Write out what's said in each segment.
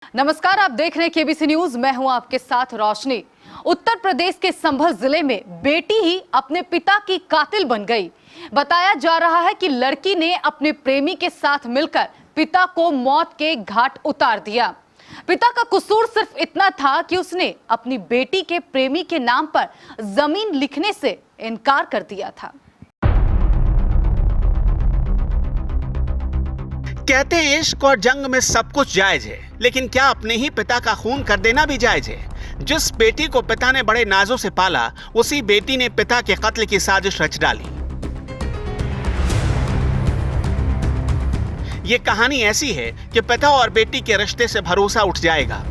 नमस्कार, आप देख रहे हैं केबीसी न्यूज। मैं हूं आपके साथ रोशनी। उत्तर प्रदेश के संभल जिले में बेटी ही अपने पिता की कातिल बन गई। बताया जा रहा है कि लड़की ने अपने प्रेमी के साथ मिलकर पिता को मौत के घाट उतार दिया। पिता का कसूर सिर्फ इतना था कि उसने अपनी बेटी के प्रेमी के नाम पर जमीन लिखने से इनकार कर दिया था। कहते हैं इश्क और जंग में सब कुछ जायज है, लेकिन क्या अपने ही पिता का खून कर देना भी जायज है? जिस बेटी को पिता ने बड़े नाजों से पाला, उसी बेटी ने पिता के कत्ल की साजिश रच डाली। ये कहानी ऐसी है कि पिता और बेटी के रिश्ते से भरोसा उठ जाएगा।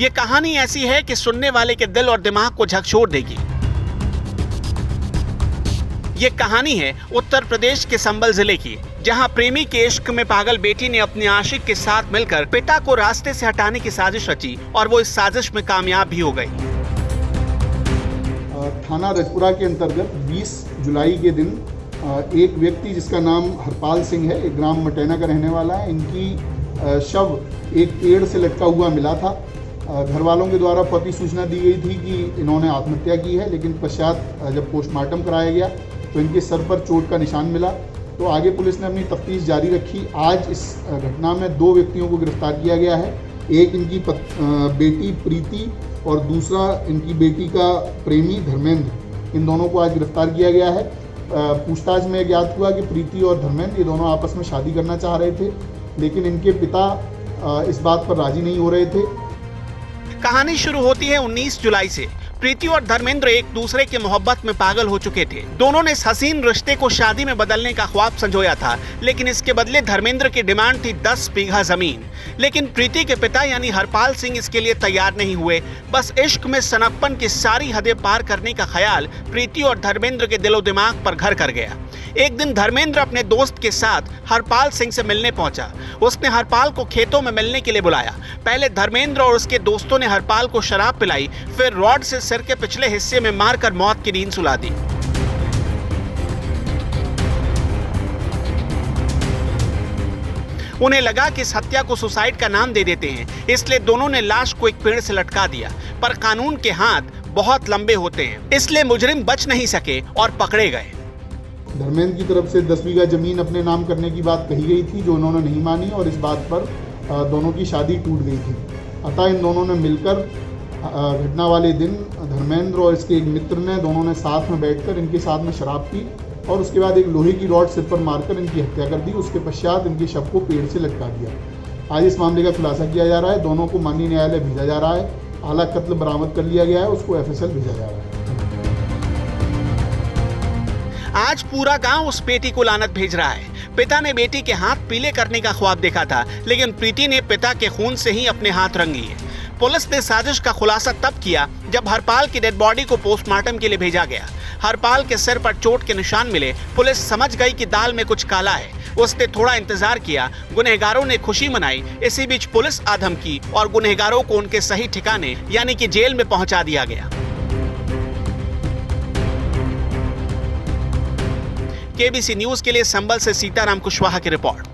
ये कहानी ऐसी है कि सुनने वाले के दिल और दिमाग को झकझोर देगी। ये कहानी है उत्तर प्रदेश के संभल जिले की, जहां प्रेमी के इश्क में पागल बेटी ने अपने आशिक के साथ मिलकर पिता को रास्ते से हटाने की साजिश रची और वो इस साजिश में कामयाब भी हो गई। थाना रजपुरा के अंतर्गत 20 जुलाई के दिन एक व्यक्ति जिसका नाम हरपाल सिंह है, एक ग्राम मटैना का रहने वाला है, इनकी शव एक पेड़ से लटका हुआ मिला था। घर वालों के द्वारा फौरी सूचना दी गई थी कि इन्होंने आत्महत्या की है, लेकिन पश्चात जब पोस्टमार्टम कराया गया तो इनके सर पर चोट का निशान मिला। तो आगे पुलिस ने अपनी तफ्तीश जारी रखी। आज इस घटना में 2 व्यक्तियों को गिरफ्तार किया गया है। एक इनकी बेटी प्रीति और दूसरा इनकी बेटी का प्रेमी धर्मेंद्र। इन दोनों को आज गिरफ्तार किया गया है। पूछताछ में ज्ञात हुआ कि प्रीति और धर्मेंद्र ये दोनों आपस में शादी करना चाह रहे थे, लेकिन इनके पिता इस बात पर राजी नहीं हो रहे थे। कहानी शुरू होती है 19 जुलाई से। प्रीति और धर्मेंद्र एक दूसरे के मोहब्बत में पागल हो चुके थे। दोनों ने इस हसीन रिश्ते को शादी में बदलने का ख्वाब संजोया था, लेकिन इसके बदले धर्मेंद्र की डिमांड थी 10 बीघा जमीन। लेकिन प्रीति के पिता यानी हरपाल सिंह इसके लिए तैयार नहीं हुए। बस इश्क में सनकपन की सारी हदें पार करने का ख्याल प्रीति और धर्मेंद्र के दिलो दिमाग पर घर कर गया। एक दिन धर्मेंद्र अपने दोस्त के साथ हरपाल सिंह से मिलने पहुंचा। उसने हरपाल को खेतों में मिलने के लिए बुलाया। पहले धर्मेंद्र और उसके दोस्तों ने हरपाल को शराब पिलाई, फिर रॉड से सिर के पिछले हिस्से में मारकर मौत की नींद सुला दी। उन्हें लगा कि इस हत्या को सुसाइड का नाम दे देते हैं, इसलिए दोनों ने लाश को एक पेड़ से लटका दिया। पर कानून के हाथ बहुत लंबे होते हैं, इसलिए मुजरिम बच नहीं सके और पकड़े गए। धर्मेंद्र की तरफ से 10 बीघा जमीन अपने नाम करने की बात कही गई थी, जो उन्होंने नहीं मानी और इस बात पर दोनों की शादी टूट गई थी। अतः इन दोनों ने मिलकर घटना वाले दिन धर्मेंद्र और इसके एक मित्र ने दोनों ने साथ में बैठकर इनके साथ में शराब पी और उसके बाद एक लोहे की रॉड सिर पर मारकर इनकी हत्या कर दी। उसके पश्चात इनके शव को पेड़ से लटका दिया। आज इस मामले का खुलासा किया जा रहा है। दोनों को माननीय न्यायालय भेजा जा रहा है। आला कत्ल बरामद कर लिया गया है, उसको FSL भेजा जा रहा है। आज पूरा गांव उस बेटी को लानत भेज रहा है। पिता ने बेटी के हाथ पीले करने का ख्वाब देखा था, लेकिन प्रीति ने पिता के खून से ही अपने हाथ रंग लिए। पुलिस ने साजिश का खुलासा तब किया जब हरपाल की डेड बॉडी को पोस्टमार्टम के लिए भेजा गया। हरपाल के सिर पर चोट के निशान मिले। पुलिस समझ गई कि दाल में कुछ काला है। उसने थोड़ा इंतजार किया। गुनहगारों ने खुशी मनाई। इसी बीच पुलिस आधम की और गुनहगारों को उनके सही ठिकाने यानी कि जेल में पहुंचा दिया गया। केबीसी न्यूज के लिए संभल से सीताराम कुशवाहा की रिपोर्ट।